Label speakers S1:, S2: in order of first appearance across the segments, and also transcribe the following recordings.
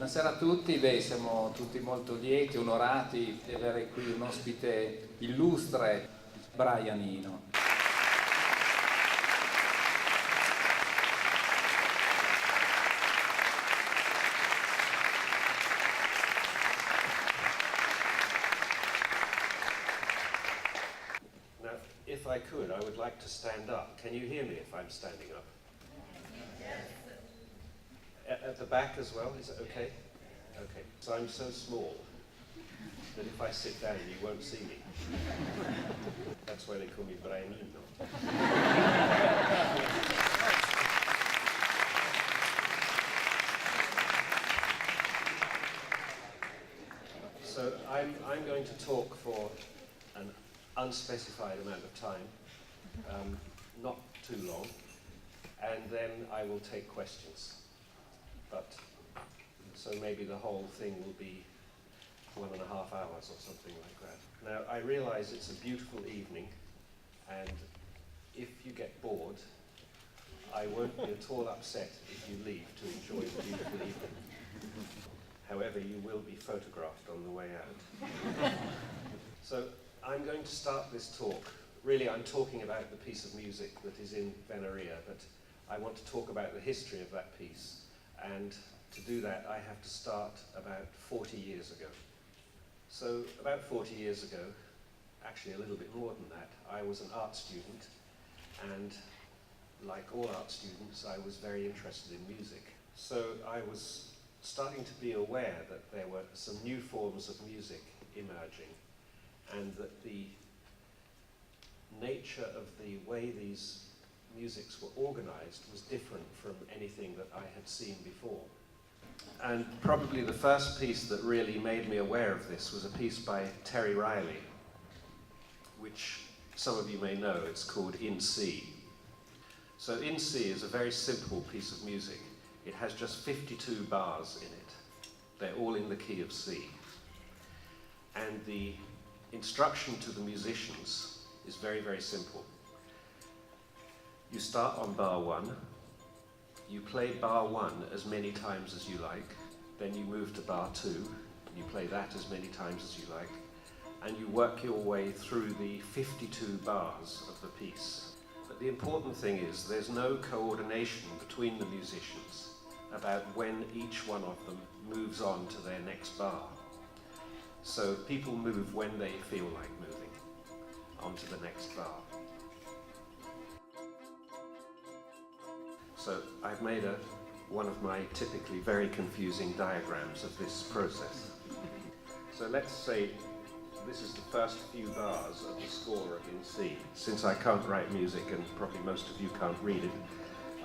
S1: Buonasera a tutti, siamo tutti molto lieti, onorati di avere qui un ospite illustre, Brianino.
S2: Now, if I could, I would like to stand up. Can you hear me if I'm standing up? At the back as well, is it okay? Okay, so I'm so small that if I sit down you won't see me. That's why they call me Brianino. So I'm going to talk for an unspecified amount of time, not too long, and then I will take questions. But so maybe the whole thing will be 1.5 hours or something like that. Now I realize it's a beautiful evening, and if you get bored, I won't be at all upset if you leave to enjoy the beautiful evening. However, you will be photographed on the way out. So I'm going to start this talk. Really, I'm talking about the piece of music that is in Venaria, but I want to talk about the history of that piece. And to do that, I have to start about 40 years ago. So about 40 years ago, actually a little bit more than that, I was an art student, and like all art students, I was very interested in music. So I was starting to be aware that there were some new forms of music emerging, and that the nature of the way these musics were organized was different from anything that I had seen before. And probably the first piece that really made me aware of this was a piece by Terry Riley, which some of you may know. It's called In C. So In C is a very simple piece of music. It has just 52 bars in it. They're all in the key of C. And the instruction to the musicians is very, very simple. You start on bar 1, you play bar 1 as many times as you like, then you move to bar 2, you play that as many times as you like, and you work your way through the 52 bars of the piece. But the important thing is there's no coordination between the musicians about when each one of them moves on to their next bar. So people move when they feel like moving onto the next bar. So I've made one of my typically very confusing diagrams of this process. So let's say this is the first few bars of the score of In C. Since I can't write music, and probably most of you can't read it,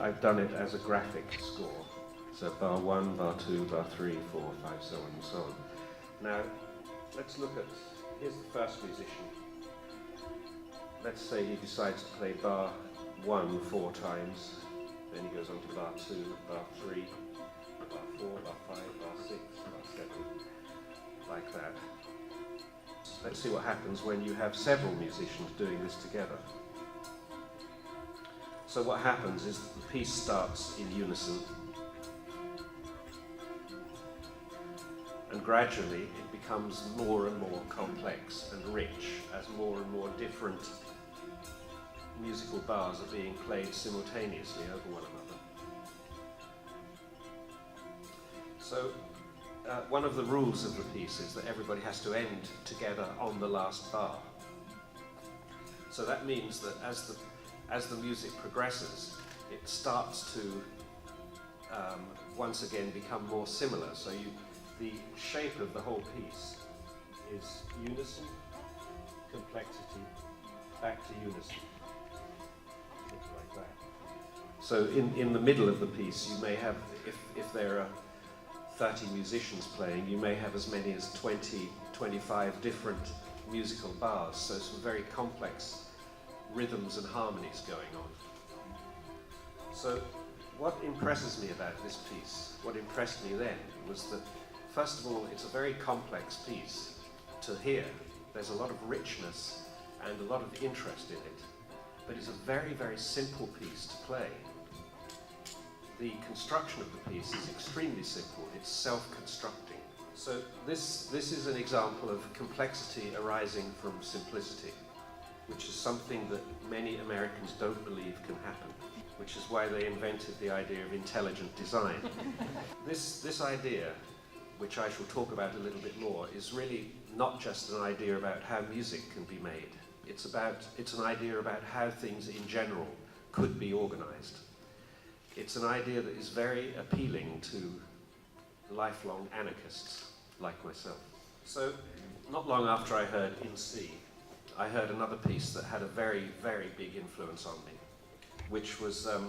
S2: I've done it as a graphic score. So bar 1, bar 2, bar 3, 4, 5, so on and so on. Now, let's look at, here's the first musician. Let's say he decides to play bar 1 4 times. Then he goes on to bar 2, bar 3, bar 4, bar 5, bar 6, bar 7, like that. Let's see what happens when you have several musicians doing this together. So what happens is the piece starts in unison, and gradually it becomes more and more complex and rich as more and more different musical bars are being played simultaneously over one another. So one of the rules of the piece is that everybody has to end together on the last bar. So that means that as the music progresses, it starts to once again become more similar. So the shape of the whole piece is unison, complexity, back to unison. Like that. So in the middle of the piece, you may have, if there are 30 musicians playing, you may have as many as 20, 25 different musical bars, so some very complex rhythms and harmonies going on. So what impresses me about this piece, what impressed me then, was that first of all, it's a very complex piece to hear. There's a lot of richness and a lot of interest in it. But it's a very, very simple piece to play. the construction of the piece is extremely simple. It's self-constructing. So this is an example of complexity arising from simplicity, which is something that many Americans don't believe can happen, which is why they invented the idea of intelligent design. This idea, which I shall talk about a little bit more, is really not just an idea about how music can be made. It's an idea about how things in general could be organized. It's an idea that is very appealing to lifelong anarchists like myself. So, not long after I heard In C, I heard another piece that had a very, very big influence on me, which was a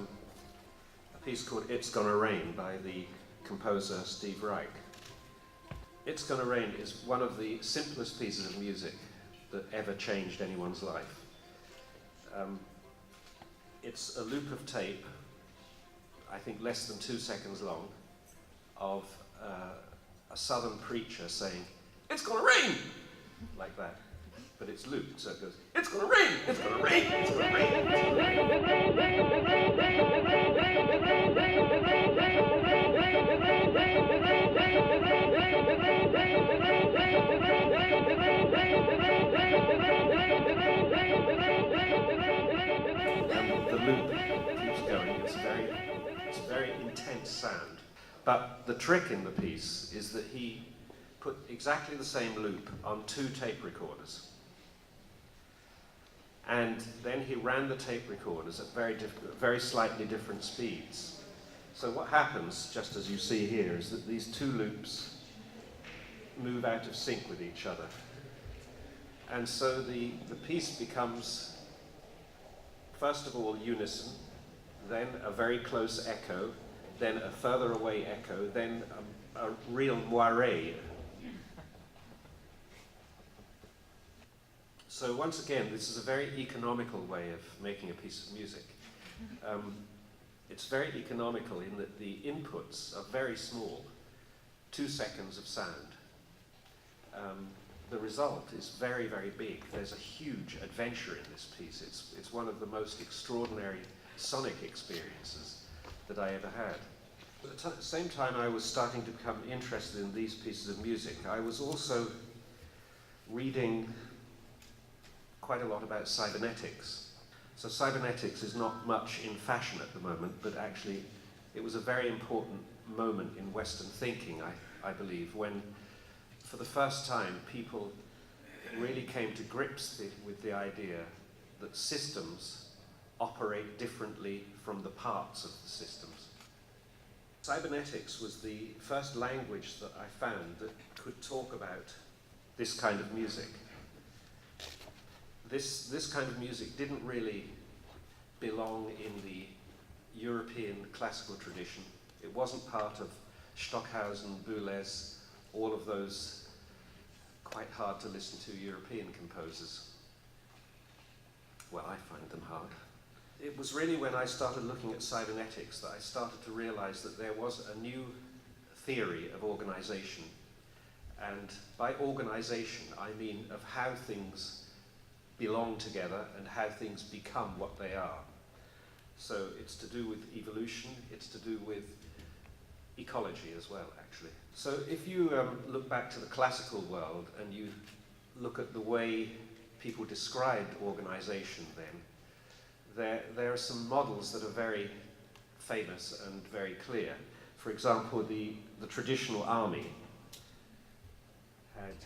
S2: piece called It's Gonna Rain by the composer Steve Reich. It's Gonna Rain is one of the simplest pieces of music that ever changed anyone's life. It's a loop of tape, I think less than 2 seconds long, of a southern preacher saying, "It's gonna rain!" like that. But it's looped, so it goes, "It's gonna rain! It's gonna rain! It's gonna rain!" The loop keeps going. It's a very intense sound. But the trick in the piece is that he put exactly the same loop on 2 tape recorders. And then he ran the tape recorders at very slightly different speeds. So what happens, just as you see here, is that these 2 loops move out of sync with each other. And so the piece becomes, first of all, unison, then a very close echo, then a further away echo, then a real moiré. So once again, this is a very economical way of making a piece of music. It's very economical in that the inputs are very small, 2 seconds of sound. The result is very, very big. There's a huge adventure in this piece. It's one of the most extraordinary sonic experiences that I ever had. At the same time I was starting to become interested in these pieces of music, I was also reading quite a lot about cybernetics. So cybernetics is not much in fashion at the moment, but actually it was a very important moment in Western thinking, I believe, when for the first time people really came to grips with the idea that systems operate differently from the parts of the systems. Cybernetics was the first language that I found that could talk about this kind of music. This kind of music didn't really belong in the European classical tradition. It wasn't part of Stockhausen, Boulez, all of those quite hard to listen to European composers. Well, I find them hard. It was really when I started looking at cybernetics that I started to realize that there was a new theory of organization. And by organization, I mean of how things belong together and how things become what they are. So it's to do with evolution, it's to do with ecology as well, actually. So if you look back to the classical world and you look at the way people described organization then, there are some models that are very famous and very clear. For example, the traditional army had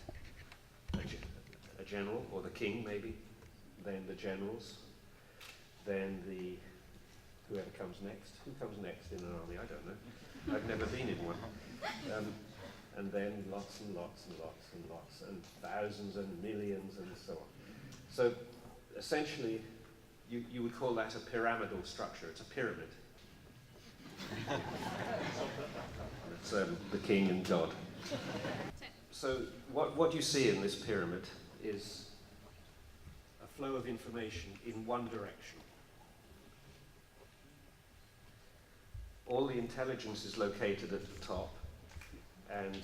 S2: a general, or the king maybe, then the generals, then whoever comes next. Who comes next in an army? I don't know. I've never been in one. And then lots and lots and lots and lots, and thousands and millions and so on. So essentially, you would call that a pyramidal structure. It's a pyramid. It's the king and God. So what you see in this pyramid is a flow of information in one direction. All the intelligence is located at the top, and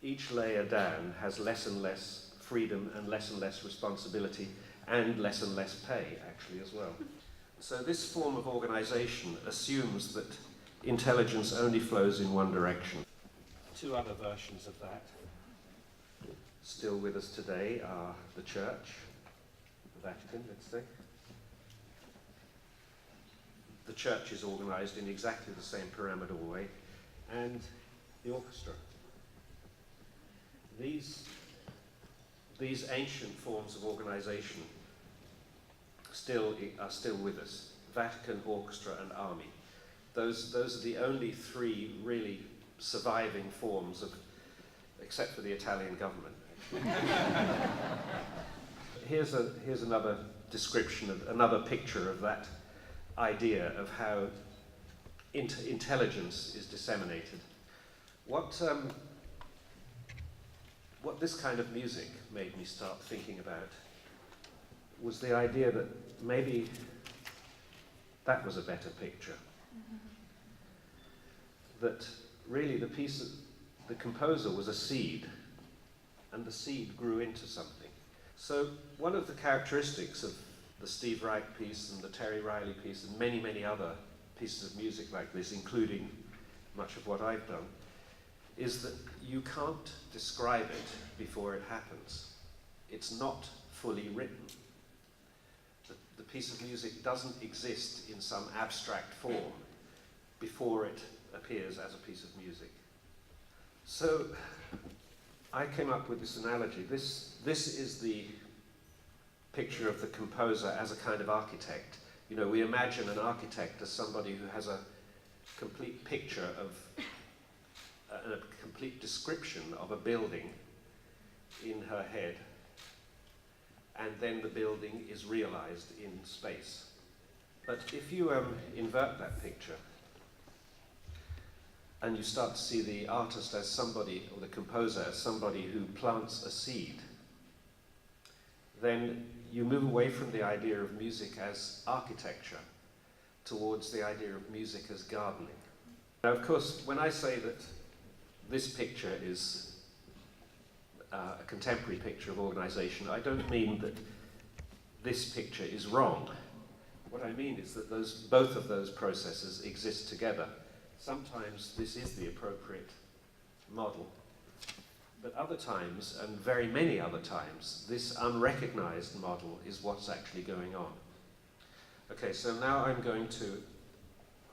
S2: each layer down has less and less freedom and less responsibility and less pay, actually, as well. So this form of organization assumes that intelligence only flows in one direction. Two other versions of that still with us today are the Church, the Vatican, let's say. The Church is organized in exactly the same pyramidal way, and the orchestra. These ancient forms of organization are still with us. Vatican, orchestra, and army. Those are the only three really surviving forms of, except for the Italian government. Here's another description of another picture of that idea of how intelligence is disseminated. What this kind of music made me start thinking about was the idea that maybe that was a better picture. That really the composer was a seed, and the seed grew into something. So one of the characteristics of the Steve Reich piece and the Terry Riley piece and many, many other pieces of music like this, including much of what I've done, is that you can't describe it before it happens. It's not fully written. The piece of music doesn't exist in some abstract form before it appears as a piece of music. So I came up with this analogy. This is the picture of the composer as a kind of architect. You know, we imagine an architect as somebody who has a complete picture of a complete description of a building in her head, and then the building is realized in space. But if you invert that picture and you start to see the artist as somebody, or the composer as somebody who plants a seed, then you move away from the idea of music as architecture towards the idea of music as gardening. Now, of course, when I say that this picture is a contemporary picture of organization, I don't mean that this picture is wrong. What I mean is that both of those processes exist together. Sometimes this is the appropriate model, but other times, and very many other times, this unrecognized model is what's actually going on. Okay, so now I'm going to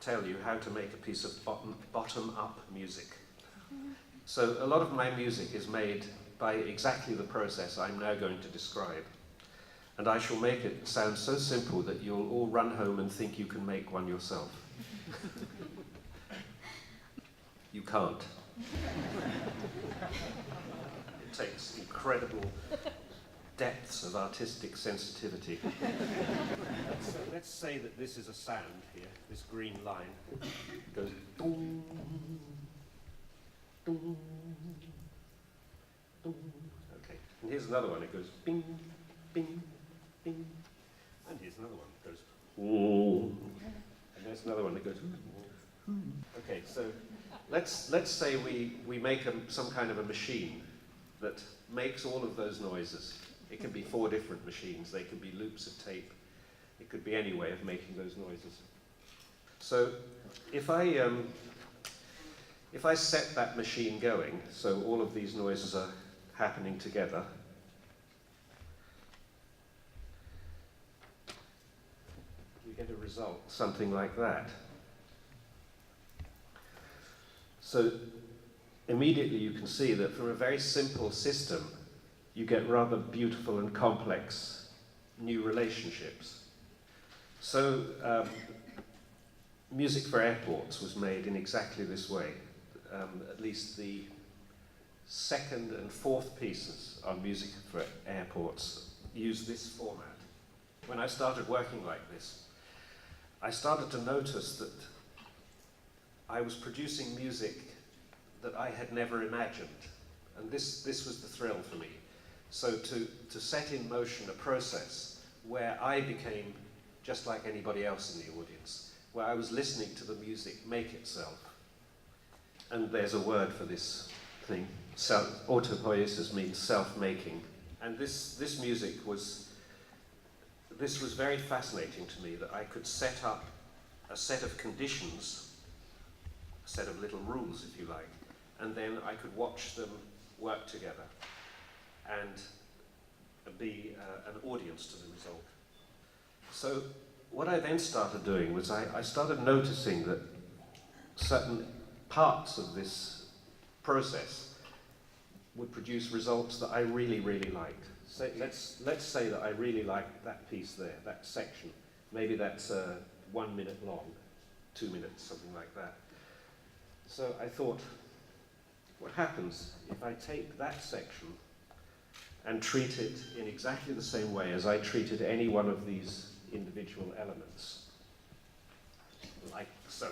S2: tell you how to make a piece of bottom-up music. So a lot of my music is made by exactly the process I'm now going to describe. And I shall make it sound so simple that you'll all run home and think you can make one yourself. You can't. It takes incredible depths of artistic sensitivity. Let's say that this is a sound here, this green line goes boom, boom, boom. Okay, and here's another one, it goes bing, bing, bing. And here's another one, it goes ooh. And there's another one that goes ooh. Okay, so let's say we make some kind of a machine that makes all of those noises. It can be 4 different machines. They can be loops of tape. It could be any way of making those noises. So if I set that machine going, so all of these noises are happening together, you get a result, something like that. So immediately you can see that from a very simple system, you get rather beautiful and complex new relationships. So music for airports was made in exactly this way. At least the 2nd and 4th pieces on music for airports use this format. When I started working like this, I started to notice that I was producing music that I had never imagined. And this was the thrill for me. So to set in motion a process where I became just like anybody else in the audience, where I was listening to the music make itself. And there's a word for this thing. Autopoiesis means self-making. And this music was very fascinating to me, that I could set up a set of conditions set of little rules, if you like, and then I could watch them work together and be an audience to the result. So what I then started doing was I started noticing that certain parts of this process would produce results that I really, really liked. So let's say that I really liked that piece there, that section. Maybe that's 1 minute long, 2 minutes, something like that. So I thought, what happens if I take that section and treat it in exactly the same way as I treated any one of these individual elements, like so.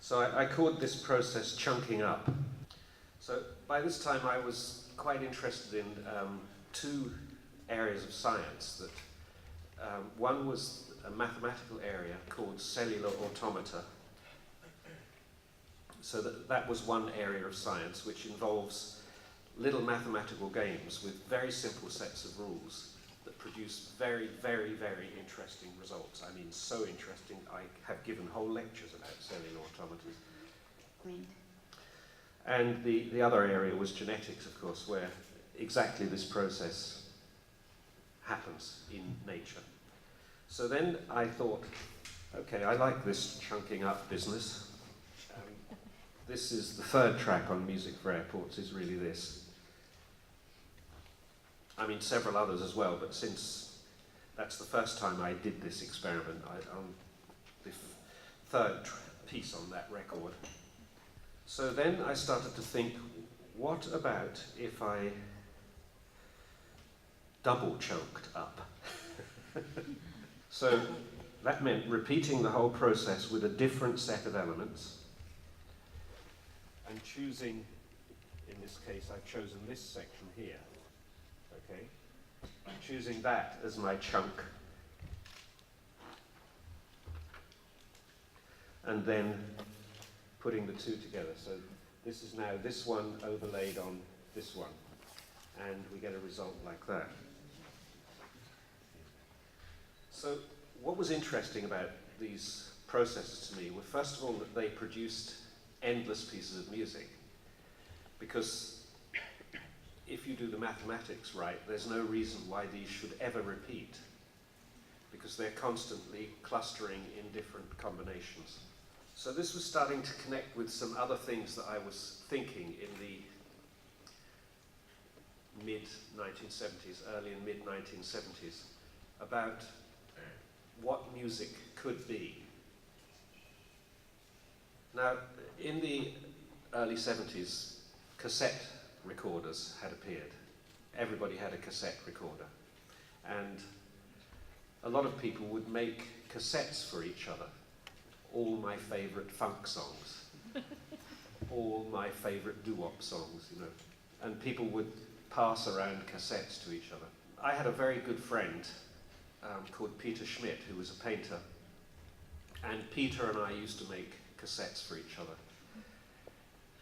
S2: So I called this process chunking up. So by this time I was quite interested in two areas of science. That one was a mathematical area called cellular automata. So that was one area of science which involves little mathematical games with very simple sets of rules that produce very, very, very interesting results. I mean, so interesting, I have given whole lectures about cellular automata.
S3: Great.
S2: And the other area was genetics, of course, where exactly this process happens in nature. So then I thought, okay, I like this chunking up business. This is the third track on Music for Airports, is really this. I mean, several others as well, but since that's the first time I did this experiment, on the third piece on that record. So then I started to think, what about if I double chunked up? So that meant repeating the whole process with a different set of elements, and choosing, in this case I've chosen this section here, okay? I'm choosing that as my chunk, and then putting the two together. So this is now this one overlaid on this one, and we get a result like that. So what was interesting about these processes to me were, first of all, that they produced endless pieces of music, because if you do the mathematics right, there's no reason why these should ever repeat, because they're constantly clustering in different combinations. So this was starting to connect with some other things that I was thinking in the mid-1970s, early and mid-1970s, about what music could be. Now, in the early 70s, cassette recorders had appeared. Everybody had a cassette recorder. And a lot of people would make cassettes for each other. All my favourite funk songs. All my favourite doo-wop songs, you know. And people would pass around cassettes to each other. I had a very good friend called Peter Schmidt, who was a painter. And Peter and I used to make cassettes for each other.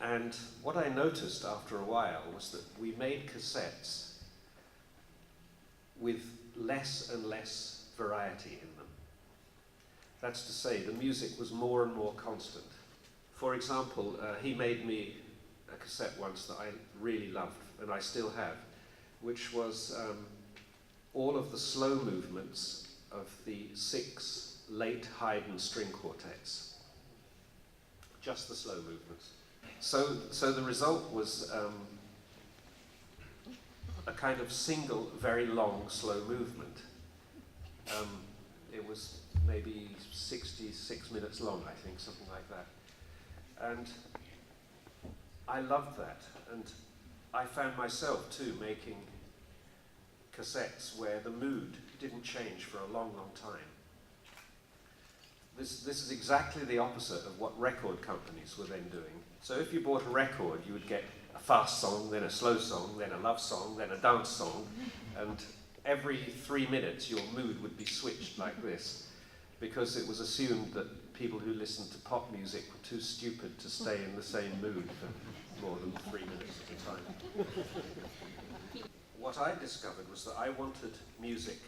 S2: And what I noticed after a while was that we made cassettes with less and less variety in them. That's to say, the music was more and more constant. For example, he made me a cassette once that I really loved, and I still have, which was all of the slow movements of the 6 late Haydn string quartets. Just the slow movements. So the result was a kind of single, very long, slow movement. It was maybe 66 minutes long, I think, something like that. And I loved that. And I found myself, too, making cassettes where the mood didn't change for a long, long time. This is exactly the opposite of what record companies were then doing. So if you bought a record, you would get a fast song, then a slow song, then a love song, then a dance song, and every 3 minutes your mood would be switched like this, because it was assumed that people who listened to pop music were too stupid to stay in the same mood for more than 3 minutes at a time. What I discovered was that I wanted music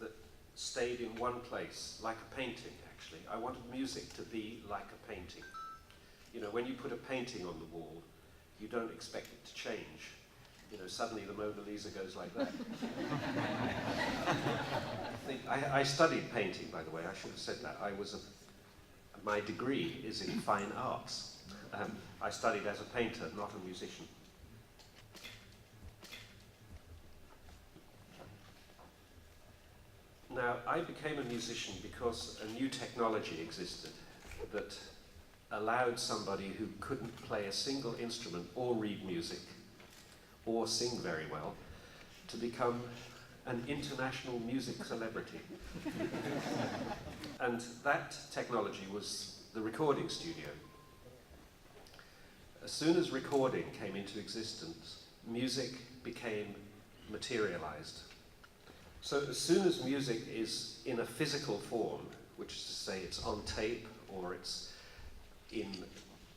S2: that stayed in one place, like a painting actually. I wanted music to be like a painting. You know, when you put a painting on the wall, you don't expect it to change. You know, suddenly the Mona Lisa goes like that. I studied painting, by the way, I should have said that. My degree is in fine arts. I studied as a painter, not a musician. Now, I became a musician because a new technology existed that allowed somebody who couldn't play a single instrument or read music or sing very well to become an international music celebrity. And that technology was the recording studio. As soon as recording came into existence, music became materialized. So as soon as music is in a physical form, which is to say it's on tape or it's in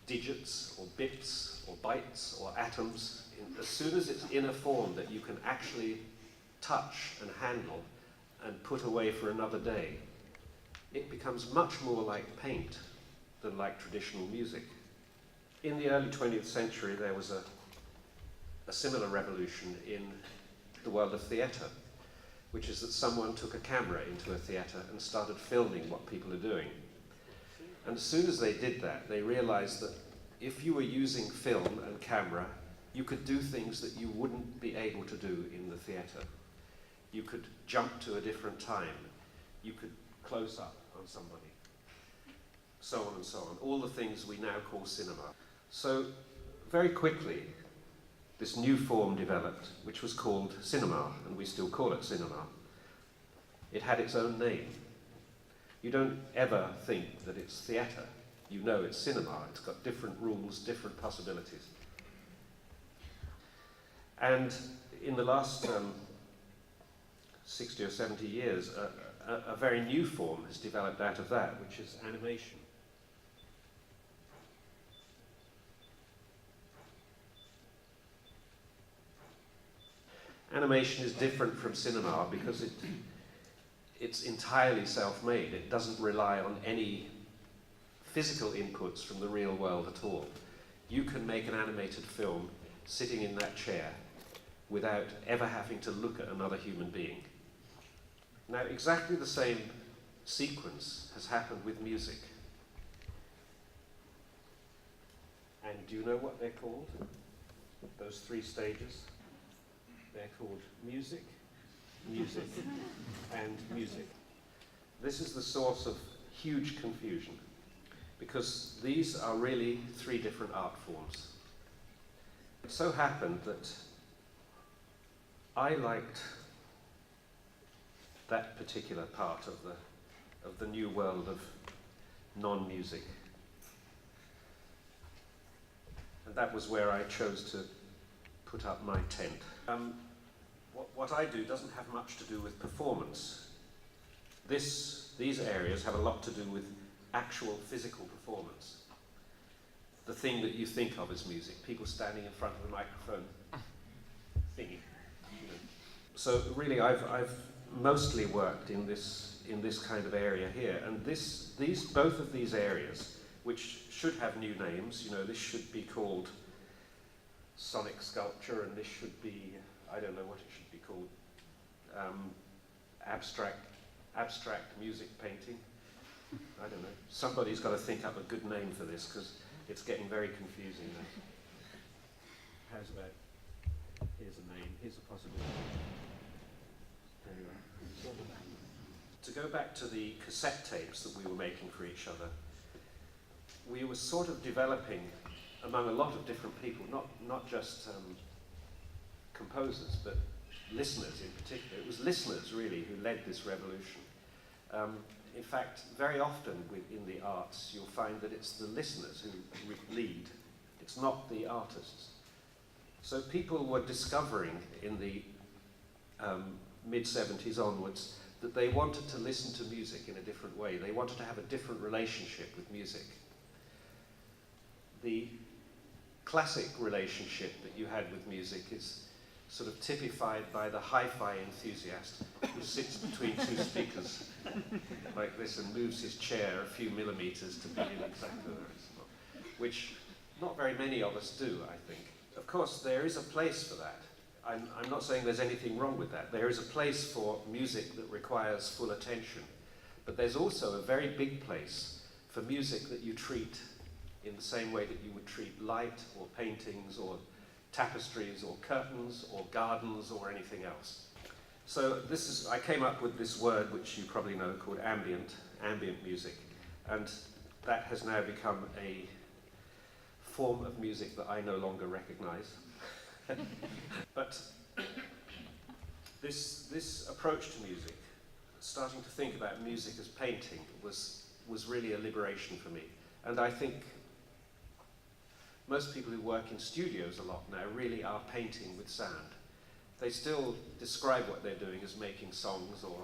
S2: digits or bits or bytes or atoms, as soon as it's in a form that you can actually touch and handle and put away for another day, it becomes much more like paint than like traditional music. In the early 20th century, there was a similar revolution in the world of theatre, which is that someone took a camera into a theatre and started filming what people are doing. And as soon as they did that, they realized that if you were using film and camera, you could do things that you wouldn't be able to do in the theatre. You could jump to a different time. You could close up on somebody. So on and so on. All the things we now call cinema. So very quickly, this new form developed, which was called cinema, and we still call it cinema. It had its own name. You don't ever think that it's theatre. You know it's cinema. It's got different rules, different possibilities. And in the last 60 or 70 years, a very new form has developed out of that, which is animation. Animation is different from cinema because it's entirely self-made. It doesn't rely on any physical inputs from the real world at all. You can make an animated film sitting in that chair without ever having to look at another human being. Now, exactly the same sequence has happened with music. And do you know what they're called? Those three stages? They're called music, music, and music. This is the source of huge confusion, because these are really three different art forms. It so happened that I liked that particular part of the new world of non-music. And that was where I chose to put up my tent. What I do doesn't have much to do with performance. These areas have a lot to do with actual physical performance. The thing that you think of as music, people standing in front of a microphone thingy. You know. So really, I've mostly worked in this kind of area here, and both of these areas, which should have new names, you know, this should be called sonic sculpture, and this should be, I don't know what it should be called, abstract music painting. I don't know. Somebody's got to think up a good name for this, because it's getting very confusing now. How's about, here's a name, here's a possibility. Anyway. To go back to the cassette tapes that we were making for each other, we were sort of developing among a lot of different people, not just composers, but listeners in particular. It was listeners, really, who led this revolution. In fact, very often in the arts, you'll find that it's the listeners who lead. It's not the artists. So people were discovering in the mid-70s onwards that they wanted to listen to music in a different way. They wanted to have a different relationship with music. The classic relationship that you had with music is sort of typified by the hi-fi enthusiast who sits between two speakers like this and moves his chair a few millimeters to be in exactly where it's not, which not very many of us do, I think. Of course, there is a place for that. I'm not saying there's anything wrong with that. There is a place for music that requires full attention, but there's also a very big place for music that you treat in the same way that you would treat light or paintings or tapestries or curtains or gardens or anything else. So I came up with this word which you probably know called ambient music, and that has now become a form of music that I no longer recognize. But this approach to music, starting to think about music as painting, was really a liberation for me. And I think most people who work in studios a lot now really are painting with sound. They still describe what they're doing as making songs or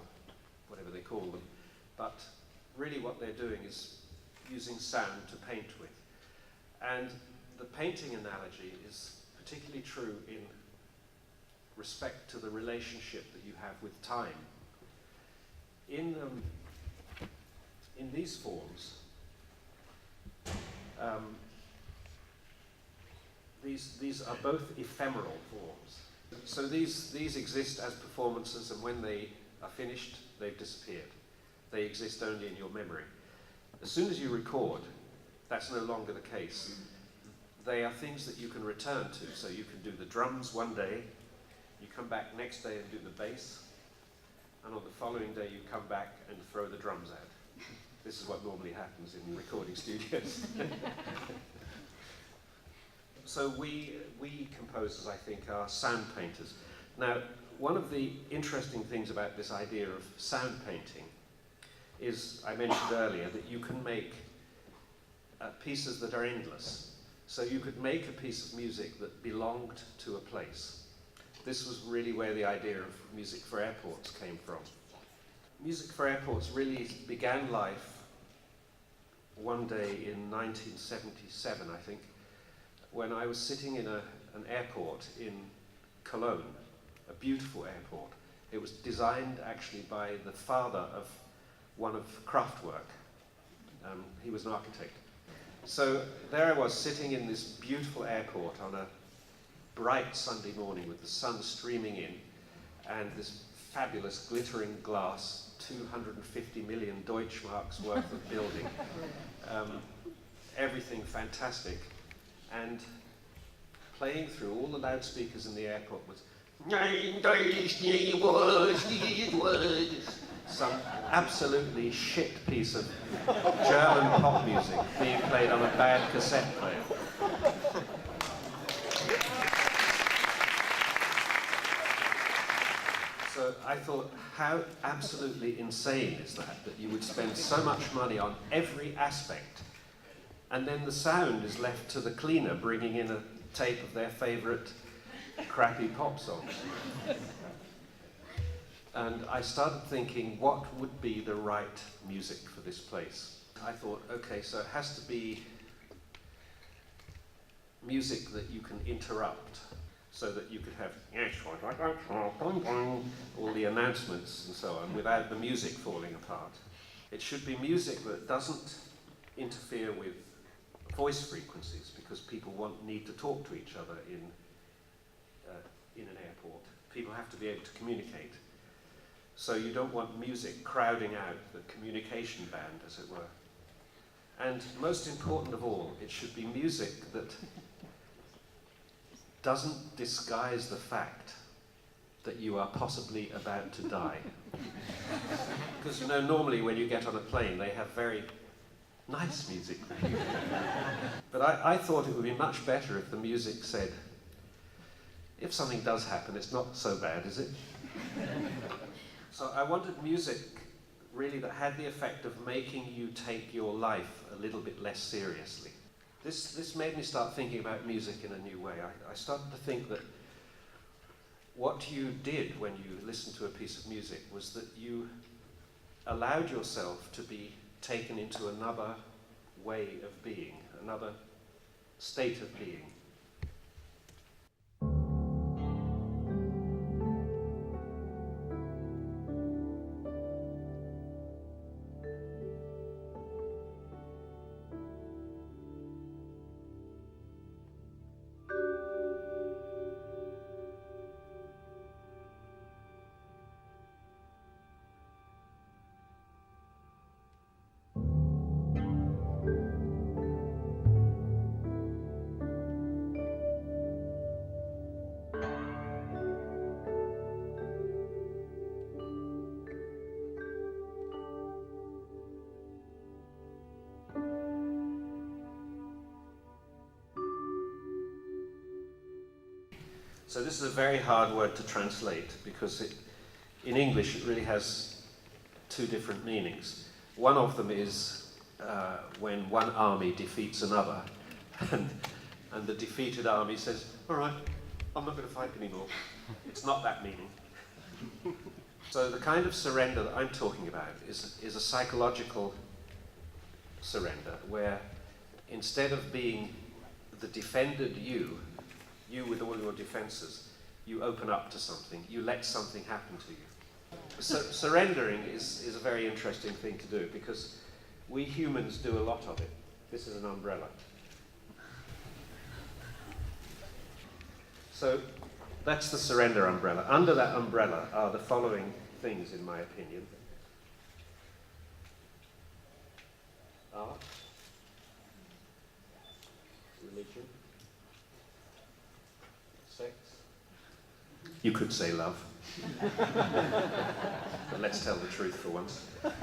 S2: whatever they call them, but really what they're doing is using sound to paint with. And the painting analogy is particularly true in respect to the relationship that you have with time. In these forms, these are both ephemeral forms. So these exist as performances, and when they are finished, they've disappeared. They exist only in your memory. As soon as you record, that's no longer the case. They are things that you can return to. So you can do the drums one day, you come back next day and do the bass, and on the following day you come back and throw the drums out. This is what normally happens in recording studios. So we composers, I think, are sound painters. Now, one of the interesting things about this idea of sound painting is, I mentioned earlier, that you can make pieces that are endless. So you could make a piece of music that belonged to a place. This was really where the idea of music for airports came from. Music for airports really began life one day in 1977, I think, when I was sitting in an airport in Cologne, a beautiful airport. It was designed actually by the father of one of Kraftwerk. He was an architect. So there I was sitting in this beautiful airport on a bright Sunday morning with the sun streaming in and this fabulous glittering glass, 250 million Deutschmarks worth of building. Everything fantastic. And playing through all the loudspeakers in the airport was some absolutely shit piece of German pop music being played on a bad cassette player. So I thought, how absolutely insane is that you would spend so much money on every aspect, and then the sound is left to the cleaner bringing in a tape of their favourite crappy pop songs. And I started thinking, what would be the right music for this place? I thought, okay, so it has to be music that you can interrupt, so that you could have all the announcements and so on without the music falling apart. It should be music that doesn't interfere with voice frequencies, because people need to talk to each other in an airport. People have to be able to communicate. So you don't want music crowding out the communication band, as it were. And most important of all, it should be music that doesn't disguise the fact that you are possibly about to die. Because, you know, normally when you get on a plane, they have very nice music. But I thought it would be much better if the music said, if something does happen, it's not so bad, is it? So I wanted music really that had the effect of making you take your life a little bit less seriously. This made me start thinking about music in a new way. I started to think that what you did when you listened to a piece of music was that you allowed yourself to be taken into another way of being, another state of being. So this is a very hard word to translate because in English it really has two different meanings. One of them is when one army defeats another and the defeated army says, all right, I'm not going to fight anymore. It's not that meaning. So the kind of surrender that I'm talking about is a psychological surrender where instead of being the defended you with all your defenses, you open up to something, you let something happen to you. So surrendering is a very interesting thing to do because we humans do a lot of it. This is an umbrella. So that's the surrender umbrella. Under that umbrella are the following things, in my opinion. Art, religion, sex. You could say love. But let's tell the truth for once. And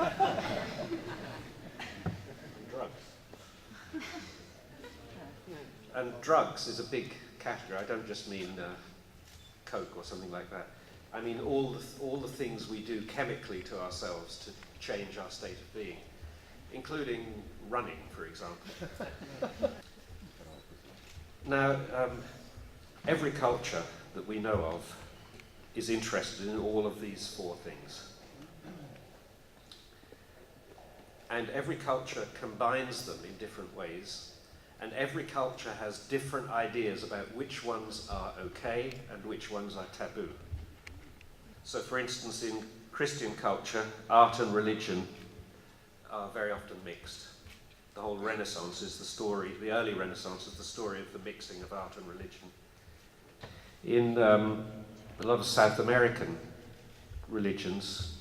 S2: drugs. And drugs is a big category. I don't just mean Coke or something like that. I mean all the things we do chemically to ourselves to change our state of being, including running, for example. Now, every culture that we know of is interested in all of these four things. And every culture combines them in different ways, and every culture has different ideas about which ones are okay and which ones are taboo. So for instance, in Christian culture, art and religion are very often mixed. The whole Renaissance is the story, the early Renaissance is the story of the mixing of art and religion. In a lot of South American religions,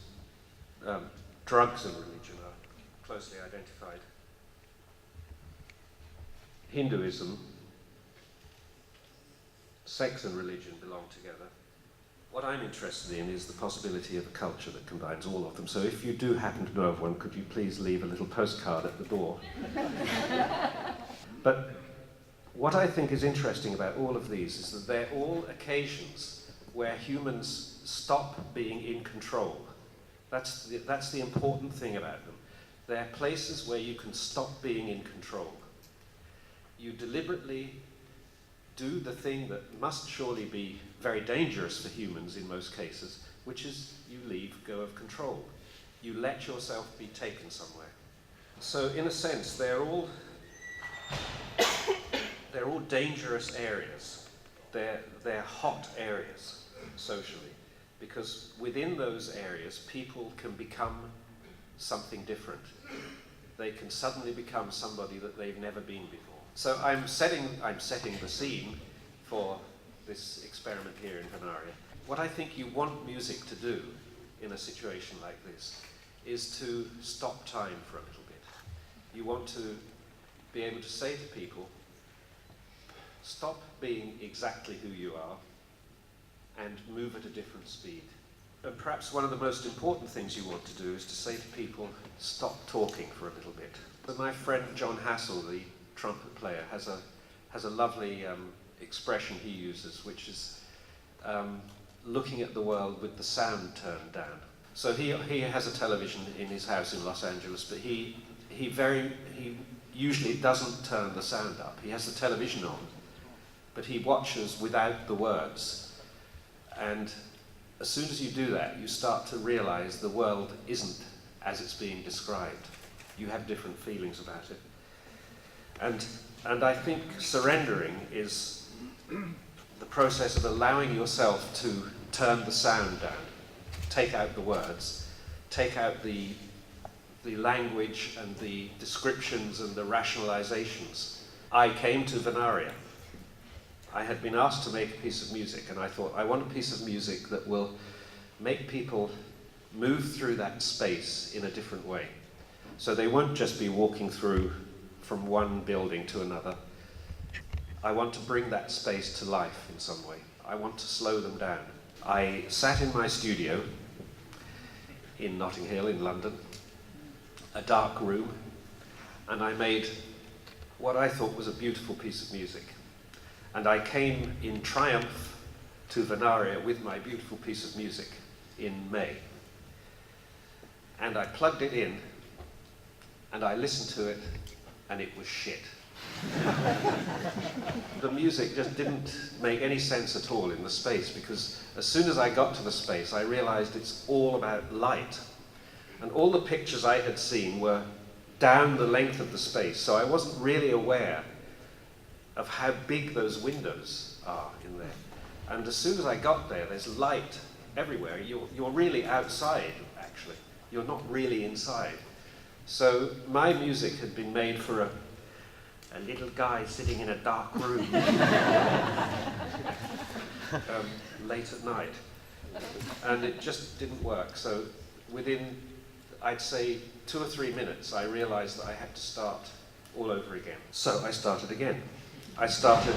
S2: drugs and religion are closely identified. Hinduism, sex and religion belong together. What I'm interested in is the possibility of a culture that combines all of them. So if you do happen to know of one, could you please leave a little postcard at the door? But what I think is interesting about all of these is that they're all occasions where humans stop being in control. That's the important thing about them. They're places where you can stop being in control. You deliberately do the thing that must surely be very dangerous for humans in most cases, which is you leave go of control. You let yourself be taken somewhere. So in a sense, they're all dangerous areas. They're hot areas socially, because within those areas, people can become something different. They can suddenly become somebody that they've never been before. So I'm setting the scene for this experiment here in Venaria. What I think you want music to do in a situation like this is to stop time for a little bit. You want to be able to say to people, stop being exactly who you are and move at a different speed. And perhaps one of the most important things you want to do is to say to people, stop talking for a little bit. But my friend John Hassel, the trumpet player, has a lovely expression he uses, which is looking at the world with the sound turned down. So he has a television in his house in Los Angeles, but he usually doesn't turn the sound up. He has the television on, but he watches without the words. And as soon as you do that, you start to realize the world isn't as it's being described. You have different feelings about it. And I think surrendering is the process of allowing yourself to turn the sound down, take out the words, take out the language and the descriptions and the rationalizations. I came to Venaria. I had been asked to make a piece of music, and I thought, I want a piece of music that will make people move through that space in a different way. So they won't just be walking through from one building to another. I want to bring that space to life in some way. I want to slow them down. I sat in my studio in Notting Hill in London, a dark room, and I made what I thought was a beautiful piece of music. And I came in triumph to Venaria with my beautiful piece of music in May. And I plugged it in, and I listened to it, and it was shit. The music just didn't make any sense at all in the space, because as soon as I got to the space, I realized it's all about light. And all the pictures I had seen were down the length of the space, so I wasn't really aware of how big those windows are in there. And as soon as I got there, there's light everywhere. You're really outside, actually. You're not really inside. So my music had been made for a little guy sitting in a dark room late at night. And it just didn't work. So within, I'd say, 2 or 3 minutes, I realized that I had to start all over again. So I started again. I started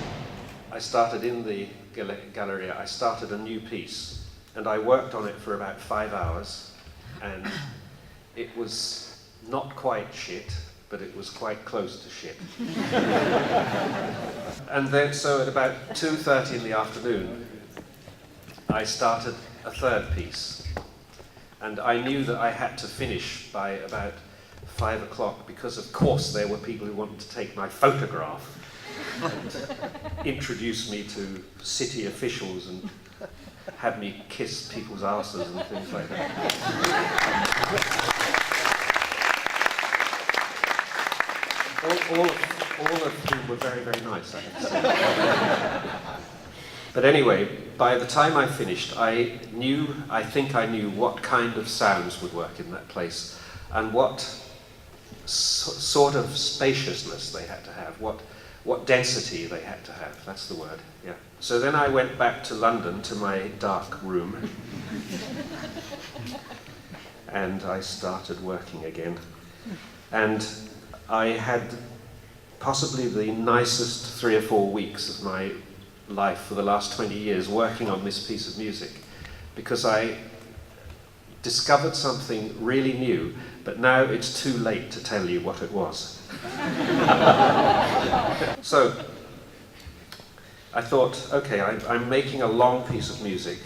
S2: in the Galleria, I started a new piece, and I worked on it for about 5 hours, and it was not quite shit, but it was quite close to shit. And then, so at about 2:30 in the afternoon, I started a third piece. And I knew that I had to finish by about 5 o'clock, because of course there were people who wanted to take my photograph and introduce me to city officials and have me kiss people's asses and things like that. All of whom were very, very nice, I have to say. But anyway, by the time I finished, I think I knew what kind of sounds would work in that place, and what sort of spaciousness they had to have, what density they had to have, that's the word, yeah. So then I went back to London, to my dark room, and I started working again. And I had possibly the nicest 3 or 4 weeks of my life for the last 20 years working on this piece of music, because I discovered something really new, but now it's too late to tell you what it was. So I thought, okay, I'm making a long piece of music.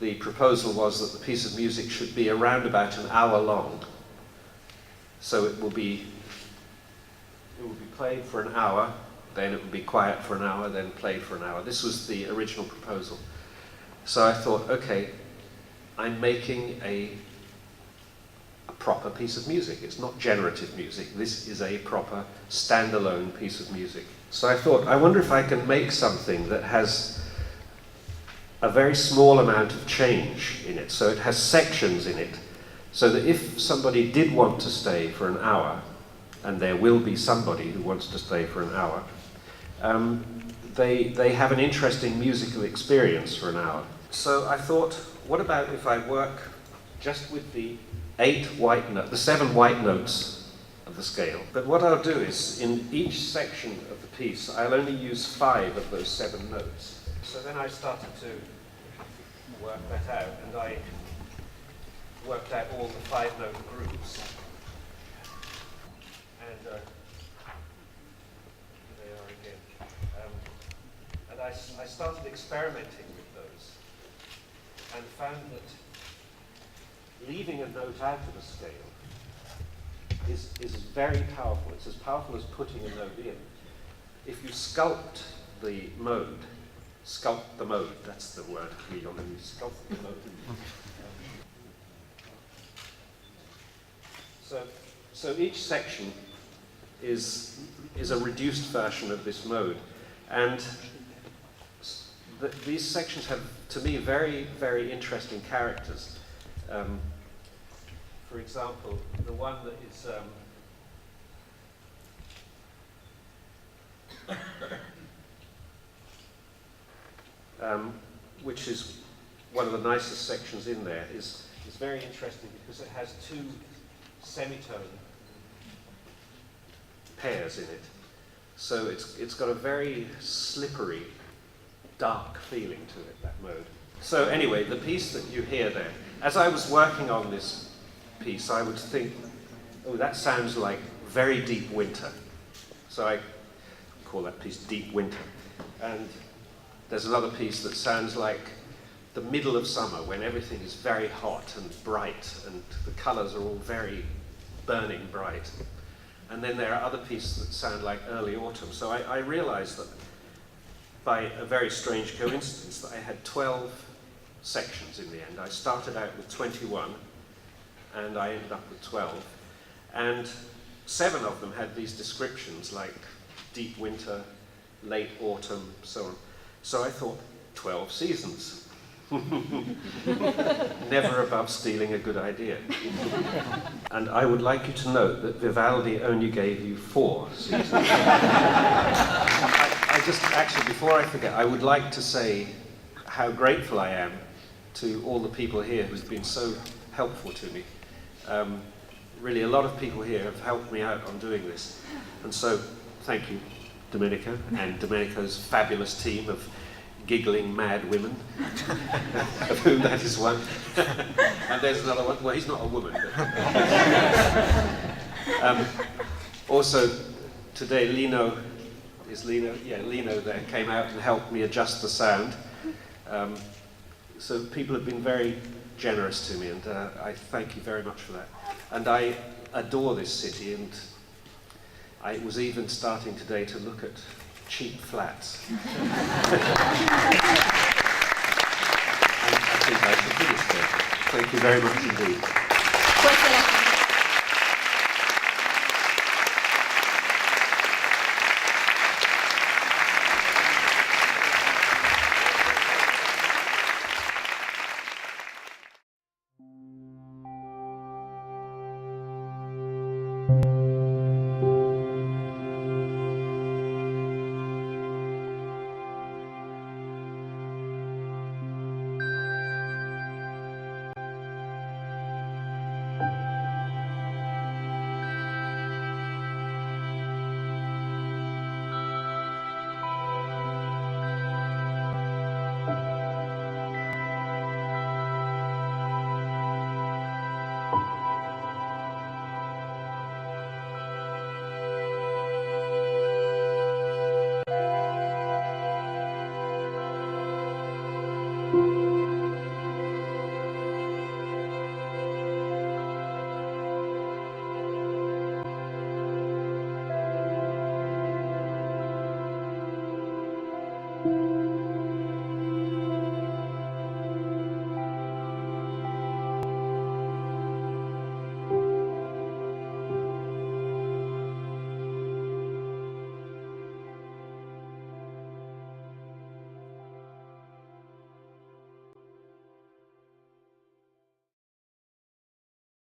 S2: The proposal was that the piece of music should be around about an hour long. So it will be played for an hour, then it would be quiet for an hour, then played for an hour. This was the original proposal. So I thought, okay, I'm making a proper piece of music. It's not generative music. This is a proper standalone piece of music. So I thought, I wonder if I can make something that has a very small amount of change in it. So it has sections in it, so that if somebody did want to stay for an hour, and there will be somebody who wants to stay for an hour, they have an interesting musical experience for an hour. So I thought, what about if I work just with the 7 white notes of the scale? But what I'll do is, in each section of the piece, I'll only use 5 of those 7 notes. So then I started to work that out, and I worked out all the 5-note groups. And here they are again. And I started experimenting with those, and found that leaving a note out of a scale is very powerful. It's as powerful as putting a note in. If you sculpt the mode, that's the word, you sculpt the mode. So each section is a reduced version of this mode, and these sections have, to me, very, very interesting characters. For example, the one that is which is one of the nicest sections in there, is very interesting because it has 2 semitone pairs in it. So it's got a very slippery, dark feeling to it, that mode. So anyway, the piece that you hear there, as I was working on this piece, I would think, oh, that sounds like very deep winter. So I call that piece Deep Winter. And there's another piece that sounds like the middle of summer when everything is very hot and bright and the colours are all very burning bright. And then there are other pieces that sound like early autumn. So I realised that by a very strange coincidence that I had 12 sections in the end. I started out with 21 and I ended up with 12. And 7 of them had these descriptions like deep winter, late autumn, so on. So I thought, 12 seasons. Never above stealing a good idea. And I would like you to note that Vivaldi only gave you 4 seasons. I just, actually, before I forget, I would like to say how grateful I am to all the people here who've been so helpful to me. Really, a lot of people here have helped me out on doing this. And so, thank you, Domenico, and Domenico's fabulous team of giggling mad women, of whom that is one. And there's another one. Well, he's not a woman. But also, today Lino, is Lino? Yeah, Lino there came out and helped me adjust the sound. So people have been very generous to me, and I thank you very much for that. And I adore this city, and I was even starting today to look at cheap flats. And I think I should finish there. Thank you very much indeed.